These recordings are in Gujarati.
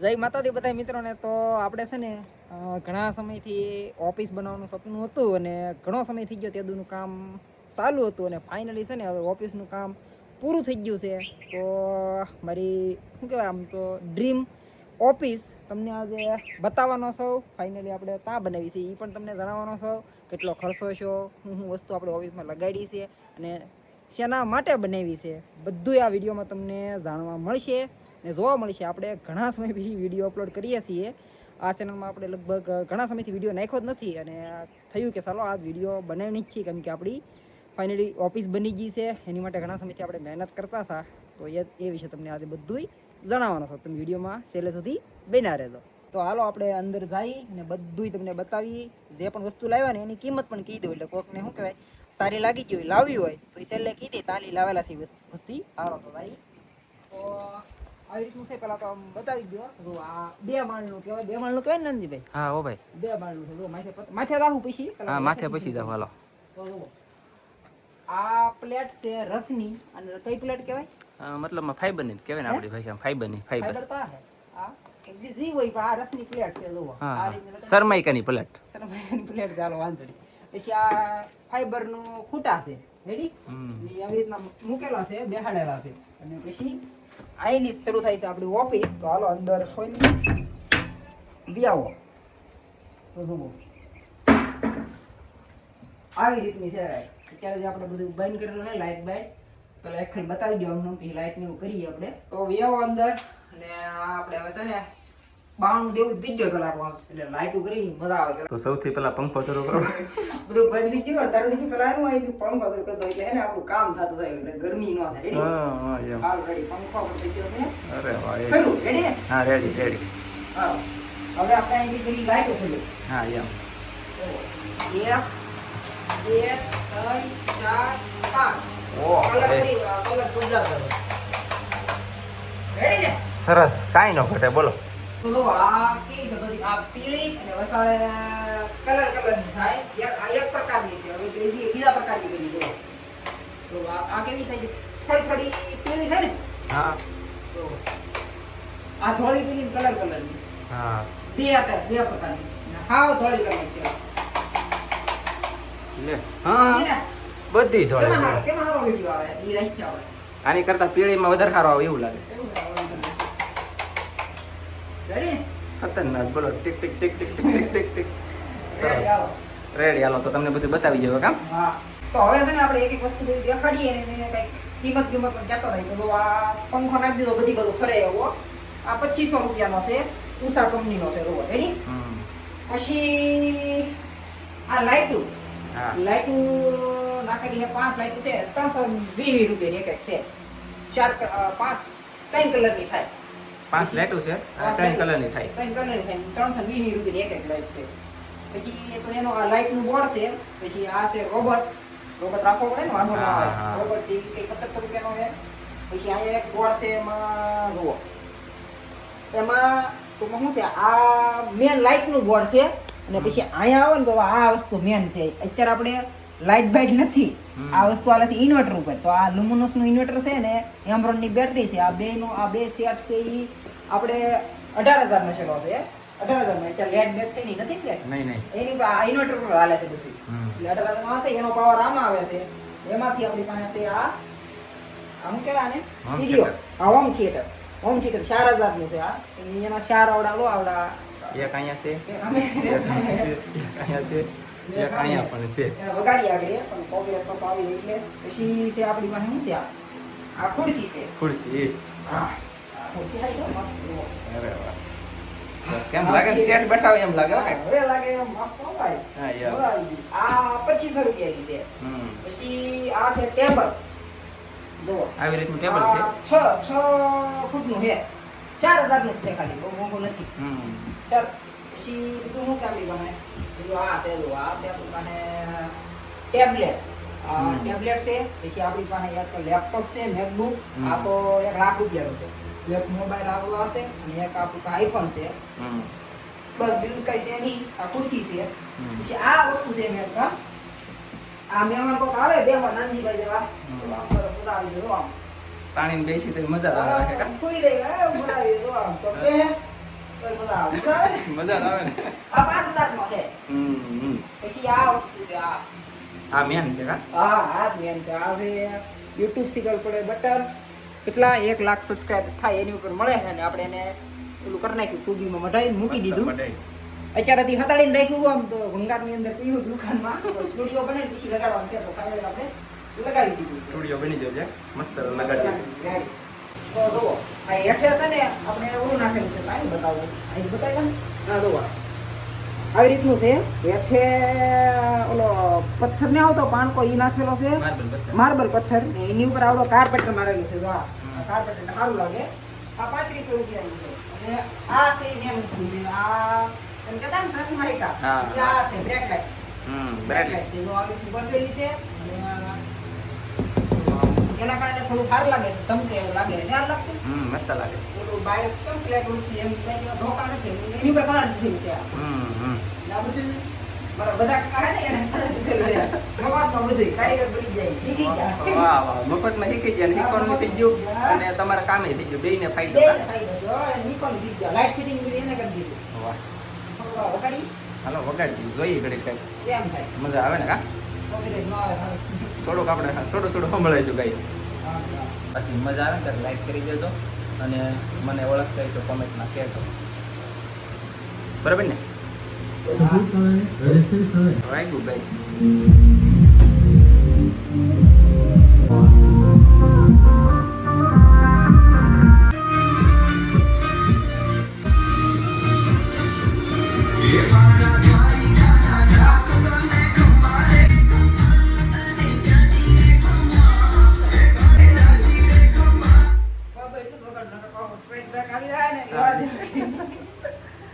જય માતાજી બધા મિત્રોને. તો આપણે છે ને ઘણા સમયથી ઓફિસ બનાવવાનું સપનું હતું અને ઘણો સમય થઈ ગયો તેદુનું કામ ચાલુ હતું અને ફાઇનલી છે ને હવે ઓફિસનું કામ પૂરું થઈ ગયું છે. તો મારી શું કહેવાય આમ તો ડ્રીમ ઓફિસ તમને આજે બતાવવાનો છો. ફાઇનલી આપણે ત્યાં બનાવી છે એ પણ તમને જણાવવાનો છો, કેટલો ખર્ચો છે, શું વસ્તુ આપણે ઓફિસમાં લગાડી છે અને શેના માટે બનાવી છે, બધું આ વિડીયોમાં તમને જાણવા મળશે ને જોવા મળશે. આપણે ઘણા સમય પછી વિડીયો અપલોડ કરીએ છીએ આ ચેનલમાં. આપણે લગભગ ઘણા સમયથી વિડીયો નાખ્યો જ નથી અને થયું કે ચાલો આ વિડીયો બનાવવાની જ છીએ, કેમ કે આપણી ફાઇનલી ઓફિસ બની ગઈ છે. એની માટે ઘણા સમયથી આપણે મહેનત કરતા હતા. તો એ વિશે તમને આજે બધુંય જણાવવાનું છે. તમે વિડીયોમાં છેલ્લે સુધી બન્યા રહેજો. તો હાલો આપણે અંદર જઈ ને બધુંય તમને બતાવી. જે પણ વસ્તુ લાવ્યા ને એની કિંમત પણ કહી દઉં, એટલે કોકને શું કહેવાય સારી લાગી ગઈ હોય, લાવી હોય તો એ છેલ્લે કીધી તાલી લાવેલા છે વસ્તુ. હાલો તો ભાઈ તો આવી રીતનું છે. પેલા તો આમ બતાવી દો. જો આ 2 માળનું કહેવાય. 2 માળનું કહેવાય ને નંદજીભાઈ? હા ઓ ભાઈ 2 માળનું છે. જો માથે રાખું પછી. હા માથે પછી જાવ હાલો. તો જુઓ આ પ્લેટ છે રસની. અને કઈ પ્લેટ કહેવાય? મતલબમાં ફાઈબર ની કહેવાય ને આપણી ભાષામાં. ફાઈબર ફાઈબર તો આ છે. આ એક જી હોય પણ આ રસની પ્લેટ છે. જુઓ આ હા રીતની સરમાઈકાની પ્લેટ. સરમાઈની પ્લેટ. ચાલો વાંધો નહીં. પછી આ ફાઈબરનું ખૂટા છે. રેડી? આવી રીતના મૂકેલા છે, બેહાડેલા છે. અને પછી આઈની શરૂ થાય છે આપણી ઓફિસ. તો હાલો અંદર ખોલી આવો. તો જુઓ આવી રીતની છે. અત્યારે જે આપણે બધું બંધ કરેલું છે લાઇટ બાઇટ, પેલા એક વખત બતાવી દો અમને કે લાઇટ ને એવું કરીએ આપણે. તો આવો અંદર. અને આપણે હવે છે ને બાણું દેવું જ દીધો પેલા આપણું, એટલે લાઇટું કરીને મજા આવે. તો સૌથી પહેલા પંખો શરૂ કરો. બધું બંધ થઈ ગયું. અત્યારે સુધી પેલા એનું આવી પંખો શરૂ કરતો એટલે એને આપણું કામ થતું થાય એટલે ગરમી ન થાય. રેડી? હા એમ. હાલ રેડી. પંખો પણ થઈ ગયો છે. અરે વાહ. શરૂ. રેડી? હા રેડી. હા હવે આપણે અહીંથી કરી લાઈટો શરૂ. હા એમ. 1 2 3 4 5. ઓ કલર કરી કલર બદલા કરો. રેડી છે? સરસ, કાઈ ન ઘટે બોલો. તો જો આ કેવી છે બધી આ પીળી અને વસાળે કલરની થાય. એક પ્રકારની છે. હવે બીજા પ્રકારની કરી જો. તો આ કેવી થાય છે? થોડી પીળી થાય ને? હા તો આ ધોળી પીળી કલરની. હા બે પ્રકારની. હાવ ધોળી કલરની છે. લે હા બધી ધોળી. કેમાં સારો વિડિયો આવે ઈ રાખ્યા આવે. આની કરતા પીળીમાં વધારે સારો આવે એવું લાગે. રેડી? ખતરનાક. બોલો tick tick tick tick tick tick tick tick. સરસ રેડી. હાલો તો તમને બધું બતાવી જાવ કામ. હા તો હવે છે ને આપણે એક વસ્તુ બધી દેખાડીએ ને એને કઈ કિંમત પણ જતો રહી. તો આ પંખો નાખી દીધો બધી બધું ફરે એવો. આ 2500 રૂપિયાનો છે. ઉષા કંપનીનો છે. રોવો રેડી? પછી આ લાઈટું. હા લાઈટું નાખેલી છે 5 લાઈટું છે. 320 રૂપિયાની એક છે. 3 કલરની થાય. 5 લાઈટો છે, 3 કલરની થાય. 3 કલરની થાય. 320 રૂપિયાની એક લાઈટ છે. પછી તો એનો આ લાઈટનું બોર્ડ છે. પછી આ છે રોબોટ રાખવો પડે ને, વાંધો ના આવે. રોબોટ છે એ 1700 રૂપિયાનો છે. પછી આ એક બોર્ડ છે. એમાં જુઓ એમાં ટૂંકમાં શું છે, આ મેન લાઈટનું બોર્ડ છે. અને પછી અહીંયા આવો ને તો આ વસ્તુ મેન છે. અત્યારે આપણે લાઇટ બાઇટ નથી. આ વસ્તુ આલે છે ઇન્વર્ટર ઉપર. તો આ લુમિનસ નું ઇન્વર્ટર છે ને એમ્બ્રોન ની બેટરી છે. આ બે સેટ છે એ આપણે 18000 નો છેલો છે. 18000 માં અત્યારે લેડ બેટ છે ની નથી પ્લેટ નહીં એની આ ઇન્વર્ટર પર હાલે છે બધું. એટલે 18000 માં છે. એનો પાવર આમાં આવે છે. એમાંથી આપણી પાસે છે આ આમ કેવા ને વિડિયો આ હોમ થિયેટર 4000 નું છે. આ એના 4 આવડા એક અહીંયા છે, અમે અહીંયા છે, એક અહીંયા પણ છે. એને વગાડી આગળ પણ કોપીરાઈટ પાછો આવી એટલે પછી છે આપણી પાસે શું છે આ ખુરશી છે. ખુરશી. હા ખુરશી હારી છે મસ્ત. અરે વાહ. કેમ લાગે સેટ બેઠા એમ લાગે ને? હવે લાગે એમ મસ્ત હો ભાઈ. હા યાર. આ 2500 રૂપિયાની છે. પછી આ છે ટેબલ. જો આવી રીતનું ટેબલ છે. 6 ફૂટનું છે. 4000 નું છે ખાલી. બહુ મોંઘું નથી. ચાલ પછી તું શું સાંભળી બને બીજું આ છે. જો આ છે આપણી પાસે ટેબ્લેટ. ટેબ્લેટ છે. પછી આપણી પાસે એક લેપટોપ છે મેકબુક. આ તો 1 લાખ રૂપિયાનું છે. એક મોબાઈલ આપણો હશે અને એક આપણી પાસે આઈફોન છે. બસ બીજું કઈ છે નહીં. આ ખુરશી છે. પછી આ વસ્તુ છે મેં આ મહેમાન કોક આવે બેમાં નાનજીભાઈ જેવા પૂરા આવી ગયો આમ પાણીને બેસી તો મજા આવે કા? ખુઈ દે બોલાવી દો આમ તો કે મજા આવે ને? મજા જ આવે ને. આ 5000 નો છે. હમ. પછી આ વસ્તુ છે આ. આ મેન છે કા? આ મેન છે આ છે YouTube સિગલ પડે બટર કેટલા 1 લાખ સબસ્ક્રાઇબ થાય એની ઉપર મળે છે ને આપણે એને ઓલું કરી નાખ્યું સુગીમાં મઢાઈને મૂકી દીધું. અત્યારેથી હટાડીને રાખ્યું આમ તો ભંગારની અંદર પીવું દુકાનમાં સ્ટુડિયો બને પછી લગાડવાનું છે તો ફાઇનલ આપણે લગાવી દીધું છે. સ્ટુડિયો બની ગયો છે મસ્ત લગાડી દીધું. તો જુઓ આ હેઠે છે ને આપણે ઓલું નાખેલું છે લાઈન બતાવું અહીં બતાવ્યું ને હા જુઓ આવી રીતનું છે હેઠે ઓલો પથ્થર ને આવતો પાણકો ઈ નાખેલો છે માર્બલ પથ્થર. માર્બલ પથ્થર ને એની ઉપર આવડો કાર્પેટર મારેલું છે જો આ કાર્પેટર સારું લાગે આ 3500 રૂપિયાનું છે અને આ છે મેન વસ્તુ છે આ એમ કહેતા ને સનમાઇકા હા. આ છે બ્રેક લાઇટ બ્રેડ છે જો આ રીતનું બનેલી છે અને એના કારણે થોડું સારું લાગે છે ચમકે એવું લાગે ને આ લાગતું મસ્ત લાગે. ઓલું બહાર કેમ પ્લેટ ઉડતી એમ કઈ ધોકા નથી એની ઉપર સલાડ થઈ છે આ આ બધું મારા બધા કાકા ને એને સલાડ દીધેલું છે મવાદમાં બધું કારીગર બની જાય શીખી જાય વાહ વાહ મફતમાં શીખી ગયા ને શીખવાનું થઈ ગયું અને તમારા કામે થઈ ગયું બેયને ફાયદો બે થાય. ખાઈ ગયો નિકોલ દીધ ગયા લાઈટ ફિટિંગ એને કરી દીધું વાહ થોડું વગાડી હાલો વગાડી દીધું જોઈએ ઘડીક કઈ કેમ થાય મજા આવે ને કા? કોપીરાઈટ ન આવે થોડુંક આપણે થોડું સંભળાઈશું ગાઈસ. હા પછી મજા આવે ને ત્યારે લાઈક કરી દેજો અને મને ઓળખતા હોય તો કોમેન્ટમાં કહેજો. બરાબર ને? વાગ્યું ગાઈસ.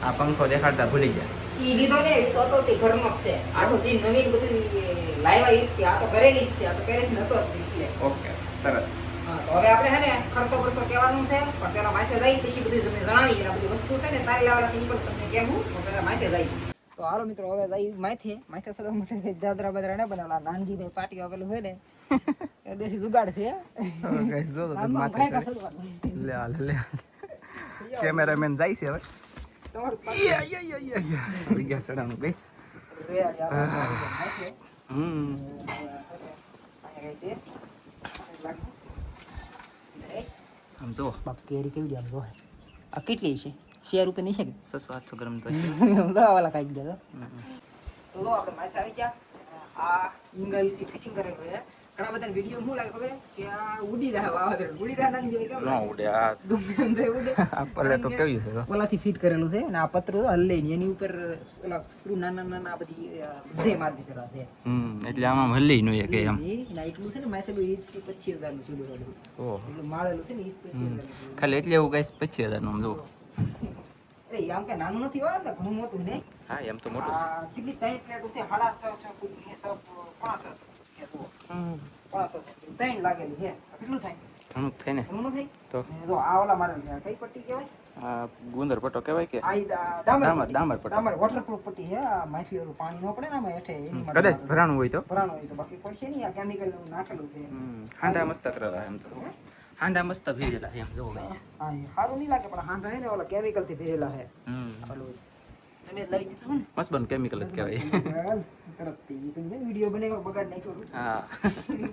આ પંખો દેખાડતા ભૂલી ગયા. ઈ લીધો ને ઈ તો તે ઘરનો જ છે આ તો સી નવીન બધું લાવ્યા ઈ જ છે આ તો કરેલી જ છે આ તો કરેલી જ નતો જ એટલે ઓકે સરસ. હા તો હવે આપણે હે ને ખર્ચો કહેવાનું છે પણ પેલા માથે જઈ પછી બધું તમને જણાવી કે આ બધી વસ્તુ છે ને તારી લાવવાના છે ઈ પણ તમને કહેવું પણ પેલા માથે જઈ તો હાલો મિત્રો હવે જઈ માથે સડવા માટે દાદરા બદરા ને બનાવલા નાનજીભાઈ પાટી આવેલું હોય ને એ દેશી જુગાડ છે ગાઈસ જો તો આમાં માથે ભાઈ કા ચડે. સડવાનું. લે હાલ લે કેમેરામેન જાય છે હવે. તમારું આવી ગયા ચડાવવાનું ગાઈસ. રે યાર માથે હમ અહીંયા ગઈ છે આમ જો બાપ કેરી કેવી આમ જો આ કેટલી છે 100 રૂપિયા ની છે કે 600-800 ગ્રામ તો છે. વાલા ખાઈ ગયા તો જો આપણે માથે આવી ગયા આ ઇંગલ થી ફિટિંગ કરેલું છે ઘણા બધા વિડીયો શું લાગે ખબર છે કે આ ઉડી રહ્યા વાવાઝોડું ઉડી રહ્યા નથી જેવી કેમ ન ઉડે આ ગમે એમ થાય ઉડે પલ્લે તો કેવી છે તો? ઓલાથી ફિટ કરેલું છે અને આ પતરું હલ્લે નહીં એની ઉપર ઓલા સ્ક્રૂ નાના નાના બધી બધે મારી દીધેલા છે એટલે આમાં હલી નો કે એમ. ના એટલું છે ને માથેલું 25,000 નું ચૂલું વાળું ઓહો એટલું માળેલું છે ને 25,000 ખાલી એટલે એવું ગાઈસ 25,000 નું આમ જો. અરે આમ કે નાનું નથી હોય ને ઘણું મોટું નહીં હા એમ તો મોટું છે. આ કેટલી ત્રણ પ્લેટો છે 6.5 ફૂટની સબ 5 છે તો 5 ત્રણ લાગેલી છે કેટલું થાય ઘણું જ થાય ને ઘણું ન થાય તો. ને જો આ ઓલા મારે કઈ પટ્ટી કહેવાય આ ગુંદર પટ્ટો કહેવાય કે આ ડામર ડામર પટ્ટો. ડામર વોટરપ્રૂફ પટ્ટી છે આ માથી ઓલું પાણી ન પડે ને આમાં હેઠે એની માટે કદાચ ભરાણું હોય તો. ભરાણું હોય તો બાકી પડશે નહીં આ કેમિકલ નાખેલું છે હાંડા મસ્ત કરેલા એમ તો. હાંડા મસ્ત ભીડેલા છે એમ જોવો ગાઈસ. હા એ સારું નહીં લાગે પણ હાંડા હે ને ઓલા કેમિકલ થી ભરેલા છે ઓલું તમે લઈ દીધું ને મસ્ત બન કેમિકલ જ કહેવાય. તરત થી તમે વિડિયો બનાવ્યો બગાડ નાખ્યો હા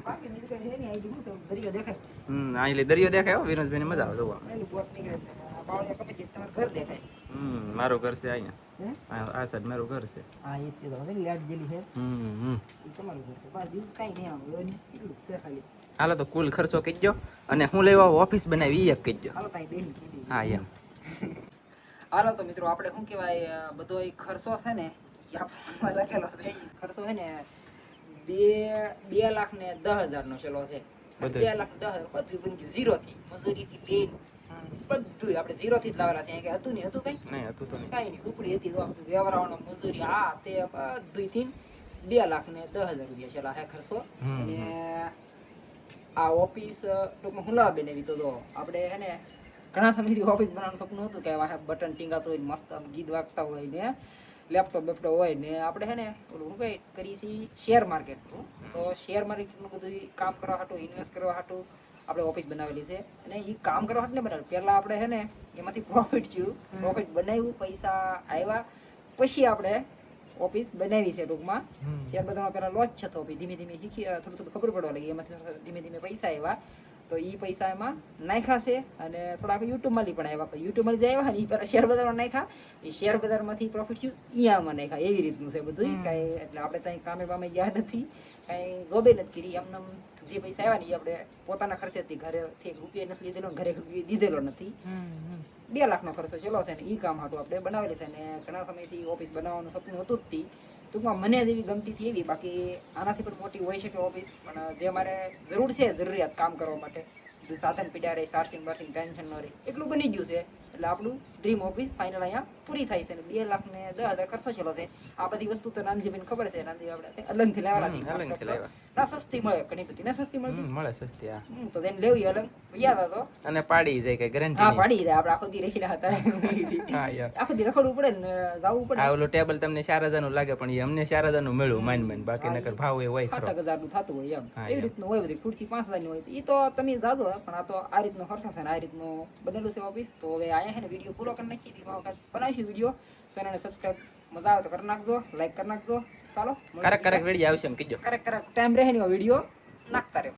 બાકી નીકળે છે નહીં આ દીધું છે દરિયો દેખાય આ એટલે દરિયો દેખાય હો વિનોદભાઈ મજા આવે જોવા. એનું પોટ નીકળે આ બાવળિયા કપે તમારું ઘર દેખાય મારું ઘર છે અહીંયા. હે આ સાઈડ મારું ઘર છે. હા એ જ તો હવે લાઈટ જેલી છે એ તમારું ઘર છે બસ બીજું કાંઈ નહીં આવે એટલું છે ખાલી હાલો તો કુલ ખર્ચો કીજો અને હું લેવા ઓફિસ બનાવી એ એક કીજો. હાલો તાઈ બેન કીધી હા એમ. હાલો તો મિત્રો આપણે શું કહેવાય બધો એ ખર્ચો છે ને એ આપણે લખેલો છે ખર્ચો છે ને 2,10,000 નો છેલ્લો છે બધું. 2,10,000 બધું બની ગયું ઝીરો થી મજૂરી થી લઈને બધું આપણે ઝીરો થી જ લાવેલા છે કે હતું નહીં હતું કઈ નહીં હતું તો નહીં. કાંઈ નહીં ઝૂંપડી હતી તો આ બધું વ્યવહારવાનો મજૂરી આ તે બધું થી 2,10,000 રૂપિયા છેલ્લા હે ખર્ચો અને આ ઓફિસ ટૂંકમાં હું લાવવા બનાવી તો આપણે હે ને ઘણા સમયથી ઓફિસ બનાવવાનું સપનું હતું કે આ બટન ટીંગાતું હોય મસ્ત ગીત વાગતા હોય ને લેપટોપ બેપટોપ હોય ને આપણે હે ને ઓલું શું કહે કરીએ છીએ શેર માર્કેટનું તો શેર માર્કેટનું બધું કામ કરવા હાટું ઇન્વેસ્ટ કરવા હાટું આપણે ઓફિસ બનાવેલી છે અને એ કામ કરવા હાટ ને બનાવેલું. પહેલા આપણે છે ને એમાંથી પ્રોફિટ થયું, પ્રોફિટ બનાવ્યું, પૈસા આવ્યા, પછી આપણે ઓફિસ બનાવી છે ટૂંકમાં. શેર બજારમાં પહેલા લોસ થતો, પછી ધીમે ધીમે શીખી થોડું થોડું ખબર પડવા લાગી, એમાંથી ધીમે ધીમે પૈસા આવ્યા. તો એ પૈસા એમાં નાખ્યા છે અને થોડાક યુટ્યુબમાં પણ આવ્યા. યુટ્યુબમાં જે આવ્યા ને એ પહેલાં શેર બજારમાં નાખ્યા, એ શેર બજારમાંથી પ્રોફિટ થયું એ આમાં નાખ્યા. એવી રીતનું છે બધું. કાંઈ એટલે આપણે ત્યાં કામે બામે ગયા નથી, કાંઈ જોબે નથી કરી. એમને જે પૈસા આવ્યા ને એ આપણે પોતાના ખર્ચેથી ઘરેથી રૂપિયા નથી લીધેલો, ઘરે રૂપિયા દીધેલો નથી. 2 લાખનો ખર્ચો ચલો છે ને એ કામ હાટું આપણે બનાવેલી છે. ને ઘણા સમયથી ઓફિસ બનાવવાનું સપનું હતું જ. ટૂંકમાં મને જેવી ગમતી હતી એવી, બાકી આનાથી પણ મોટી હોઈ શકે ઓફિસ, પણ જે મારે જરૂર છે જરૂરિયાત કામ કરવા માટે, બધું સાધન પીડ્યા રહે, સાર્સિંગ બાર્સિંગ ટેન્શન ન રહે, એટલું બની ગયું છે. એટલે આપણું ડ્રીમ ઓફિસ ફાઇનલ અહીંયા પૂરી થાય છે. ને 2 લાખ ને 10,000 ખર્ચો ચલો છે. આ બધી વસ્તુ તો નાનજીભાઈને ખબર છે, નાનજી આપણે અલગથી લેવાના છે. અલગથી લાવ્યા. ના સસ્તી મળે, ઘણી બધી ના સસ્તી મળતી. મળે સસ્તી. હા. તો જેને લેવી અલગ યાદ હતો. અને પાડી જાય કે ગેરંટી. હા પાડી જાય. આપણે આખો દી રહી રહ્યા હતા, હા યાર. આખો દી રખડવું પડે ને જવું પડે. આ ઓલું ટેબલ તમને 4,000 નું લાગે, પણ એ અમને 4,000 નું મળ્યું માઇન માઇન, બાકી નકર ભાવ એ હોય ખરો. 8,000 નું થતું હોય એમ. હા, એવી રીતનું હોય. બધી ખુરશી 5,000 ની હોય. એ તો તમે જાજો, પણ આ તો આ રીતનો ખર્ચો છે ને આ રીતનું બનેલું છે ઓફિસ. તો હવે અહીંયા છે ને વિડીયો પૂરો કરી નાખીએ. બીજા વખત બનાવીશું વિડીયો. ચેનલને સબસ્ક્રાઇબ મજા આવે તો કરી નાખજો, લાઈક કરી નાખજો. ચાલો કરક વિડીયો આવશે એમ કીજો. કરક ટાઈમ રહે ને વિડીયો નાખતા રહે.